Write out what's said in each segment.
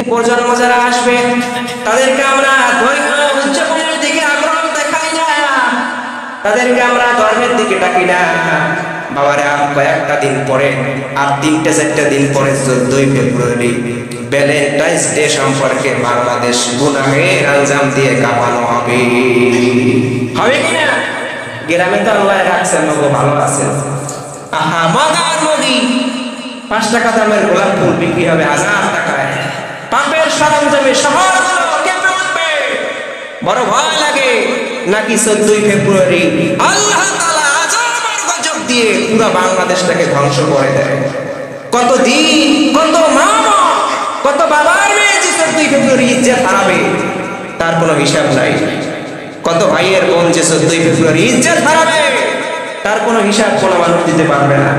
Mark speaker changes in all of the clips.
Speaker 1: প্রজন্ম যারা আসবে তাদেরকে আমরা ধর্মীয় উদযাপনের দিকে আগ্রহ দেখাই না, তাদেরকে আমরা ধর্মের দিকে ডাকি না। বাবারে আর কয়েকটা দিন পরে, আর 3-4 দিন পরে 14ই ফেব্রুয়ারি ভ্যালেন্টাইন্স ডে সম্পর্কে বাংলাদেশ গুনাহের আঞ্জাম দিয়ে কাঁপানো হবে। হবে কিনা? গ্রামে তো আল্লাহ রাখছেন, লোক ভালো আছে। আহা মগার মগি 5 টাকা দামের গোলাপ ফুল বিক্রি হবে 1000 টাকায়। পাপের সরঞ্জামে শহর কেঁপে উঠবে। বড় ভয় লাগে নাকি 14ই ফেব্রুয়ারি আল্লাহ তাআলা আযাব আর গজব দিয়ে পুরো বাংলাদেশটাকে ধ্বংস করে দেয়। কত দিন, কত মা, কত বাবার মেয়ে যে 14ই ফেব্রুয়ারি ইজ্জত হারাবে তার কোনো হিসাব নাই। কত ভাইয়ের বোন যে 14ই ফেব্রুয়ারি ইজ্জত হারাবে তার কোনো হিসাব কোনো মানুষ দিতে পারবে না।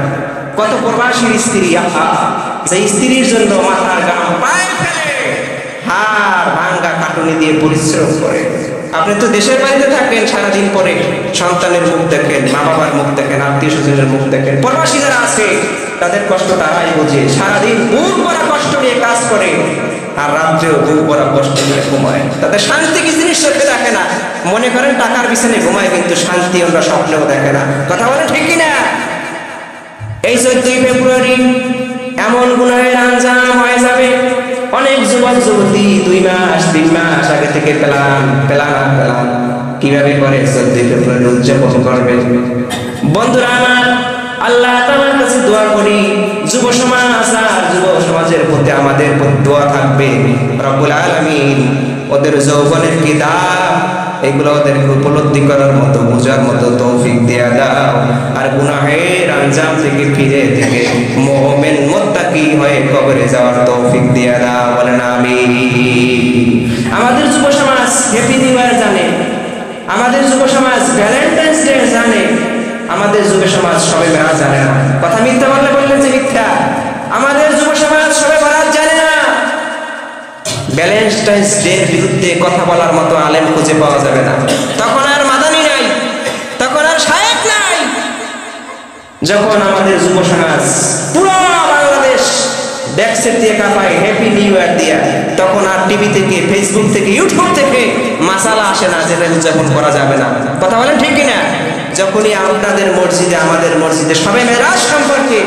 Speaker 1: কত প্রবাসীর স্ত্রী, আহা সেই স্ত্রীর জন্য মাথার গাম পায়ে ফেলে হাড় ভাঙ্গা খাটুনি দিয়ে পরিশ্রম করে। আপনি তো দেশের বাড়িতে থাকেন, সারাদিন পরে সন্তানের মুখ দেখেন, মা বাবার মুখ দেখেন, আত্মীয় স্বজনের মুখ দেখেন। প্রবাসী যারা আছে তাদের কষ্ট তারাই বোঝে। সারাদিন বুক ভরা কষ্ট নিয়ে কাজ করে আর রাত্রেও বুক ভরা কষ্ট নিয়ে ঘুমায়। তাদের শান্তি কি জিনিস চোখে দেখে না। মনে করেন টাকার পিছনে ঘুমায়, কিন্তু শান্তি ওরা স্বপ্নেও দেখে না। কথা বলে ঠিক কিনা? এই 14ই ফেব্রুয়ারি এমন গুনাহের আঞ্জাম হয়ে যাবে, অনেক যুবক যুবতী 2 মাস 3 মাস আগে থেকে প্ল্যান কিভাবে করে 14ই ফেব্রুয়ারি উদযাপন করবে। বন্ধুরা আমার, আল্লাহ তাআলার কাছে দোয়া করি যুব সমাজ আর যুব সমাজের প্রতি আমাদের দোয়া থাকবে, রব্বুল আলামিন ওদের যৌবনের কিতাব এগুলো ওদেরকে উপলব্ধি করার মতো, বোঝার মতো তৌফিক দেয়া দাও। আর গুনাহের আঞ্জাম থেকে ফিরে থেকে মুমিন মুত্তাকি হয়ে কবরে যাওয়ার তৌফিক দেয়া দাও, বলেন আমিন। আমাদের যুব সমাজ হ্যাপি নিউ ইয়ার জানে, আমাদের যুব সমাজ ভ্যালেন্টাইন্স ডে জানে, আমাদের যুব সমাজ শবে বরাত জানে না। কথা মিথ্যা বললেন যে মিথ্যা। আমাদের যুব সমাজ শবে বরাত জানে না। ভ্যালেন্টাইন্স ডে বিরুদ্ধে কথা বলার মতো আলেম খুঁজে পাওয়া যাবে না। তখন আর মাদানি নাই, তখন আর শায়েখ নাই। যখন আমাদের যুব সমাজ পুরো বাংলাদেশ ডেস্ক দিয়ে কাঁপায় হ্যাপি নিউ ইয়ার দিয়া, তখন আর টিভি থেকে, ফেসবুক থেকে, ইউটিউব থেকে মাসালা আসে না যেটা উদযাপন করা যাবে না। কথা বলেন ঠিক কিনা? যখনই আপনাদের মসজিদে, আমাদের মসজিদে শবে মেরাজ সম্পর্কে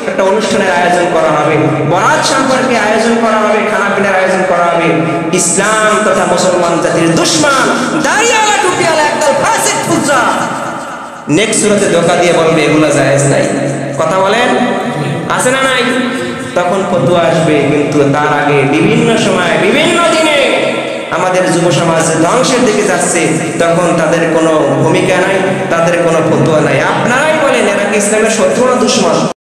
Speaker 1: একটা অনুষ্ঠানের আয়োজন করা হবে, বরাত সম্পর্কে আয়োজন করা হবে, খানা পিনার আয়োজন করা হবে, ইসলাম তথা মুসলমান জাতির দুশমন দাড়িওয়ালা টুপিওয়ালা একদল ফাসিক ফুজরা নেক্সট সূরাতে ধোঁকা দিয়ে বলবে এগুলা জায়েজ নাই। কথা বলেন আছে না নাই? তখন ফতোয়া আসবে। কিন্তু তার আগে বিভিন্ন সময়, বিভিন্ন দিনে আমাদের যুব সমাজ ধ্বংসের দিকে যাচ্ছে, তখন তাদের কোনো ভূমিকা নাই, তাদের কোনো ফতোয়া নাই। আপনারাই বলেন এরা কি ইসলামের শত্রু না দুশমন?